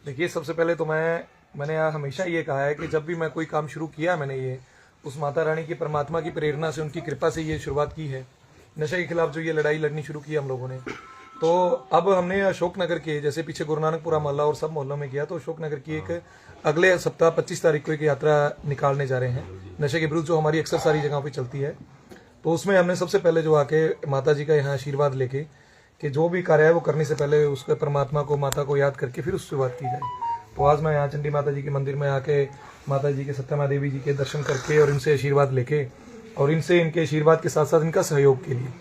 देखिए, सबसे पहले तो मैंने हमेशा ये कहा है कि जब भी मैं कोई काम शुरू किया, मैंने ये उस माता रानी की, परमात्मा की प्रेरणा से, उनकी कृपा से ये शुरुआत की है। नशे के खिलाफ जो ये लड़ाई लड़नी शुरू की हम लोगों ने, तो अब हमने अशोकनगर के, जैसे पीछे गुरु नानकपुरा मोहल्ला और सब मोहल्लों में किया, तो अशोकनगर की एक अगले सप्ताह 25 तारीख को एक यात्रा निकालने जा रहे हैं नशे के विरुद्ध, जो हमारी अक्सर सारी जगहों पर चलती है। तो उसमें हमने सबसे पहले जो आके माता जी का यहाँ आशीर्वाद लेके कि जो भी कार्य है वो करने से पहले उसके परमात्मा को, माता को याद करके फिर उस शुरुआत की जाए। तो आज मैं यहाँ चंडी माता जी के मंदिर में आके माता जी के, सत्यमा देवी जी के दर्शन करके और इनसे आशीर्वाद लेके, और इनसे, इनके आशीर्वाद के साथ साथ इनका सहयोग के लिए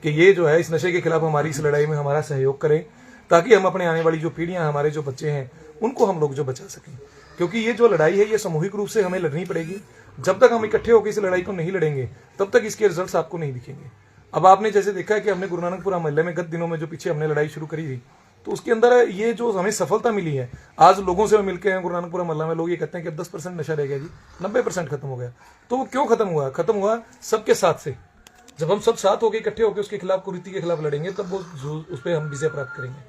कि ये जो है इस नशे के खिलाफ हमारी इस लड़ाई में हमारा सहयोग करें, ताकि हम अपने आने वाली जो पीढ़ियां, हमारे जो बच्चे हैं, उनको हम लोग जो बचा सकें। क्योंकि ये जो लड़ाई है ये सामूहिक रूप से हमें लड़नी पड़ेगी। जब तक हम इकट्ठे होकर इस लड़ाई को नहीं लड़ेंगे तब तक इसके रिजल्ट्स आपको नहीं दिखेंगे। अब आपने जैसे देखा है कि हमने गुरु नानकपुरा मोहल्ले में गत दिनों में जो पीछे हमने लड़ाई शुरू करी थी, तो उसके अंदर ये जो हमें सफलता मिली है, आज लोगों से मिलकर हैं गुरु नानकपुरा मोहल्ला में, लोग ये कहते हैं कि अब 10% नशा रह गया जी, 90% खत्म हो गया। तो वो क्यों खत्म हुआ? खत्म हुआ सबके साथ से। जब हम सब साथ होकर इकट्ठे होकर उसके खिलाफ, कुरीति के खिलाफ लड़ेंगे, तब वो उस पर हम विजय प्राप्त करेंगे।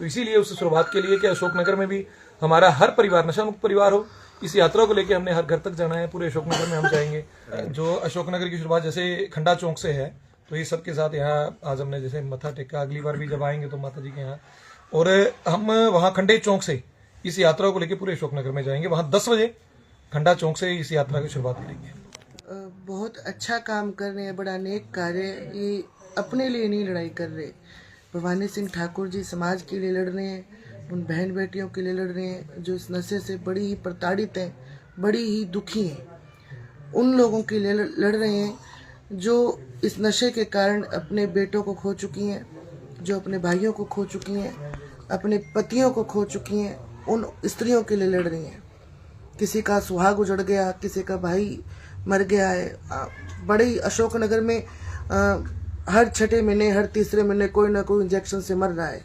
तो इसीलिए उस शुरुआत के लिए कि अशोकनगर में भी हमारा हर परिवार नशा मुक्त परिवार हो, इस यात्रा को लेकर हमने हर घर तक जाना है। पूरे अशोकनगर में हम जाएंगे। जो अशोकनगर की शुरुआत जैसे खंडा चौक से है, तो ये सबके साथ यहाँ आज हमने जैसे मत्था टेका। अगली बार भी जब आएंगे तो माता जी के यहाँ, और हम वहाँ खंडे चौक से इस यात्रा को लेकर पूरे अशोकनगर में जाएंगे। वहाँ 10 बजे खंडा चौक से इस यात्रा की शुरुआत करेंगे। बहुत अच्छा काम कर रहे हैं, बड़ा नेक कार्य। ये अपने लिए नहीं लड़ाई कर रहे, भवानी सिंह ठाकुर जी समाज के लिए लड़ रहे हैं, उन बहन बेटियों के लिए लड़ रहे हैं जो इस नशे से बड़ी ही प्रताड़ित हैं, बड़ी ही दुखी हैं। उन लोगों के लिए लड़ रहे हैं जो इस नशे के कारण अपने बेटों को खो चुकी हैं, जो अपने भाइयों को खो चुकी हैं, अपने पतियों को खो चुकी हैं। उन स्त्रियों के लिए लड़ रही हैं। किसी का सुहाग उजड़ गया, किसी का भाई मर गया है। बड़े ही अशोकनगर में हर छठे महीने, हर तीसरे महीने कोई ना कोई इंजेक्शन से मर रहा है,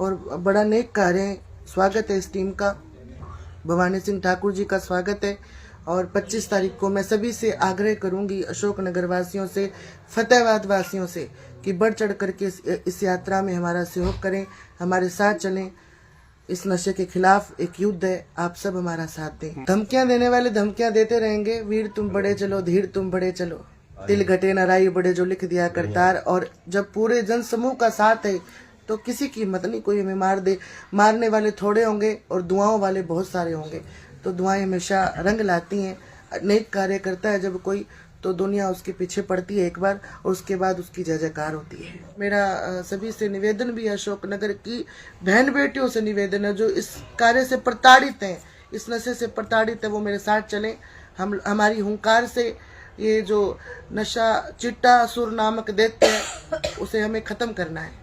और बड़ा नेक कार्य है। स्वागत है इस टीम का, भवानी सिंह ठाकुर जी का स्वागत है। और 25 तारीख को मैं सभी से आग्रह करूंगी, अशोकनगर वासियों से, फतेहाबाद वासियों से, कि बढ़ चढ़ करके इस यात्रा में हमारा सहयोग करें, हमारे साथ चलें। इस नशे के खिलाफ एक युद्ध है, आप सब हमारा साथ दें। धमकियां देने वाले धमकियां देते रहेंगे, वीर तुम बड़े चलो, धीर तुम बड़े चलो, तिल घटे न राई बड़े, जो लिख दिया करतार। और जब पूरे जन समूह का साथ है तो किसी की हिम्मत नहीं कोई हमें मार दे। मारने वाले थोड़े होंगे और दुआओं वाले बहुत सारे होंगे। तो दुआएं हमेशा रंग लाती हैं। नेक कार्य करता है जब कोई, तो दुनिया उसके पीछे पड़ती है एक बार, और उसके बाद उसकी जय जयकार होती है। मेरा सभी से निवेदन भी है, अशोकनगर की बहन बेटियों से निवेदन है जो इस कार्य से प्रताड़ित हैं, इस नशे से प्रताड़ित है, वो मेरे साथ चलें। हमारी हुंकार से ये जो नशा चिट्टा असुर नामक दैत्य है, उसे हमें खत्म करना है।